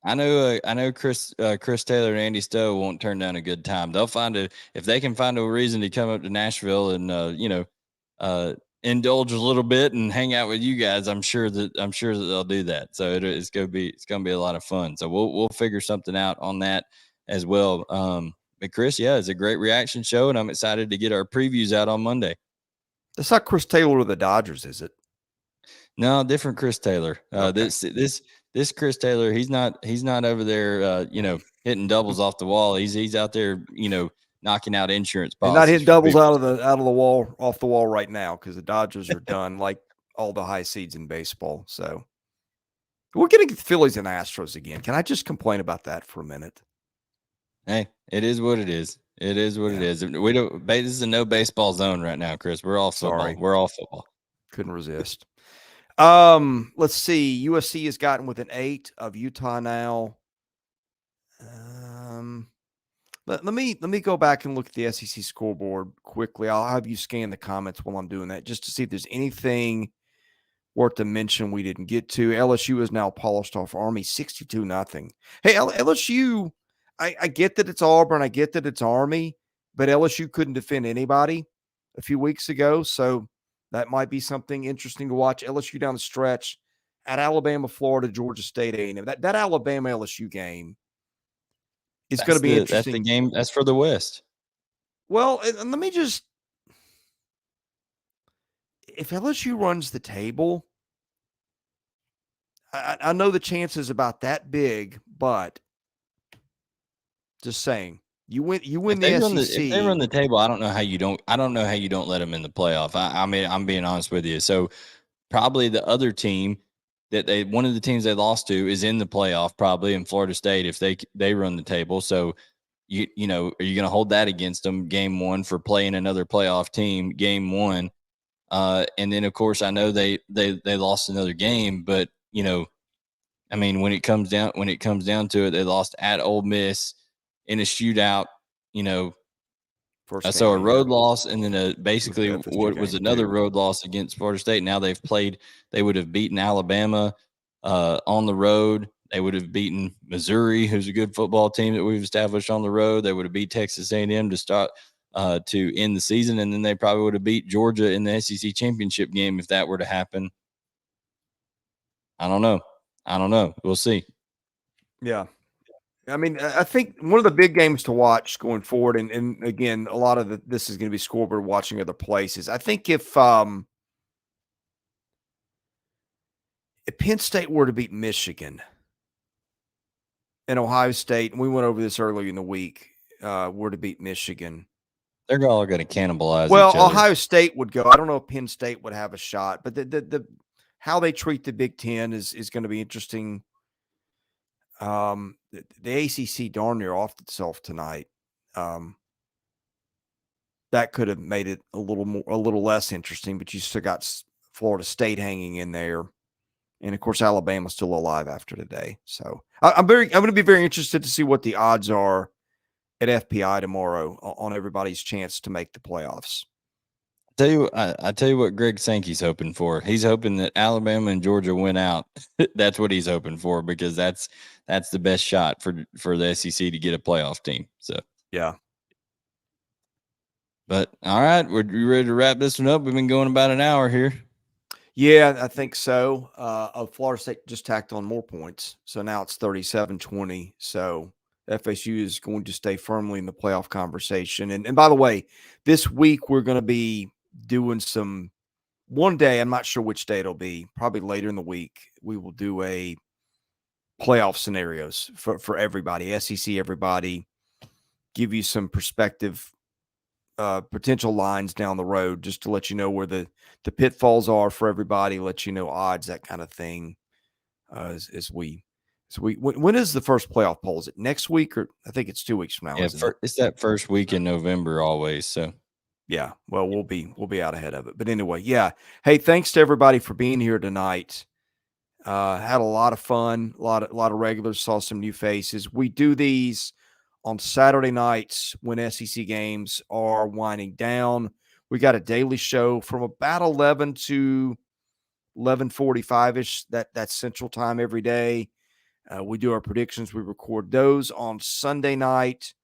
I know Chris Taylor and Andy Stowe won't turn down a good time. They'll if they can find a reason to come up to Nashville and indulge a little bit and hang out with you guys. I'm sure that they'll do that. So it's gonna be a lot of fun. So we'll figure something out on that as well. But Chris, yeah, it's a great reaction show, and I'm excited to get our previews out on Monday. That's not Chris Taylor of the Dodgers, is it? No, different Chris Taylor. Okay. This Chris Taylor, he's not over there, hitting doubles off the wall. He's out there, knocking out insurance policies. He's not hitting doubles out of the wall, off the wall right now because the Dodgers are done like all the high seeds in baseball. So we're getting the Phillies and Astros again. Can I just complain about that for a minute? Hey, it is what it is. It is what it is. We don't. This is a no baseball zone right now, Chris. We're all football. Sorry. We're all football. Couldn't resist. Let's see. USC has gotten within 8 of Utah now. Let me go back and look at the SEC scoreboard quickly. I'll have you scan the comments while I'm doing that just to see if there's anything worth a mention we didn't get to. LSU is now polished off Army 62-0. Hey, LSU, I get that it's Auburn. I get that it's Army, but LSU couldn't defend anybody a few weeks ago. So that might be something interesting to watch. LSU down the stretch at Alabama, Florida, Georgia State, A&M. That Alabama LSU game is going to be interesting. That's the game. That's for the West. Well, and let me just, if LSU runs the table, I know the chances about that big, but just saying, you win the SEC. If they run the table, I don't know how you don't let them in the playoff. I mean, I'm being honest with you. So probably the other team one of the teams they lost to is in the playoff, probably in Florida State if they run the table. So you know, are you going to hold that against them game one for playing another playoff team game one? And then of course I know they lost another game, but you know, I mean, when it comes down to it, they lost at Ole Miss in a shootout, you know. So a road loss, and then basically what was another road loss against Florida State. Now they would have beaten Alabama on the road. They would have beaten Missouri, who's a good football team that we've established on the road. They would have beat Texas A&M to start to end the season, and then they probably would have beat Georgia in the SEC championship game if that were to happen. I don't know. We'll see. Yeah. I mean, I think one of the big games to watch going forward, and again, a lot of this is going to be scoreboard watching other places. I think if Penn State were to beat Michigan and Ohio State, and we went over this earlier in the week, were to beat Michigan, they're all going to cannibalize each other. Ohio State would go. I don't know if Penn State would have a shot, but the how they treat the Big Ten is going to be interesting. The ACC darn near off itself tonight. That could have made it a little less interesting, but you still got Florida State hanging in there, and of course Alabama's still alive after today. So I'm going to be very interested to see what the odds are at FPI tomorrow on everybody's chance to make the playoffs. I tell you what Greg Sankey's hoping for. He's hoping that Alabama and Georgia win out. That's what he's hoping for, because that's the best shot for the SEC to get a playoff team. So yeah. But all right, we're ready to wrap this one up. We've been going about an hour here. Yeah, I think so. Florida State just tacked on more points, so now it's 37-20. So FSU is going to stay firmly in the playoff conversation. And by the way, this week we're going to be doing one day, I'm not sure which day it'll be, probably later in the week, we will do a playoff scenarios for everybody, SEC everybody, give you some perspective, potential lines down the road, just to let you know where the pitfalls are for everybody, let you know odds, that kind of thing. When is the first playoff poll? Is it next week, or I think it's 2 weeks from now? Yeah, it's that first week in November always. So yeah, well, we'll be out ahead of it. But anyway, yeah. Hey, thanks to everybody for being here tonight. Had a lot of fun, a lot of regulars, saw some new faces. We do these on Saturday nights when SEC games are winding down. We got a daily show from about 11 to 11:45-ish. That's Central Time every day. We do our predictions. We record those on Sunday night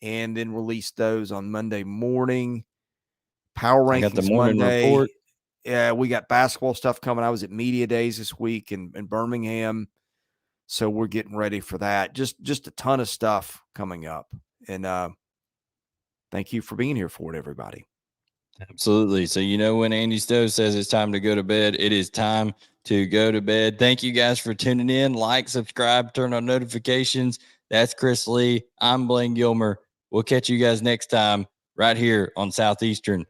and then release those on Monday morning. Power rankings got the morning Monday. Report. Yeah, we got basketball stuff coming. I was at Media Days this week in Birmingham, so we're getting ready for that. Just a ton of stuff coming up, and thank you for being here for it, everybody. Absolutely. So when Andy Stowe says it's time to go to bed, it is time to go to bed. Thank you guys for tuning in. Like, subscribe, turn on notifications. That's Chris Lee. I'm Blayne Gilmer. We'll catch you guys next time right here on Southeastern.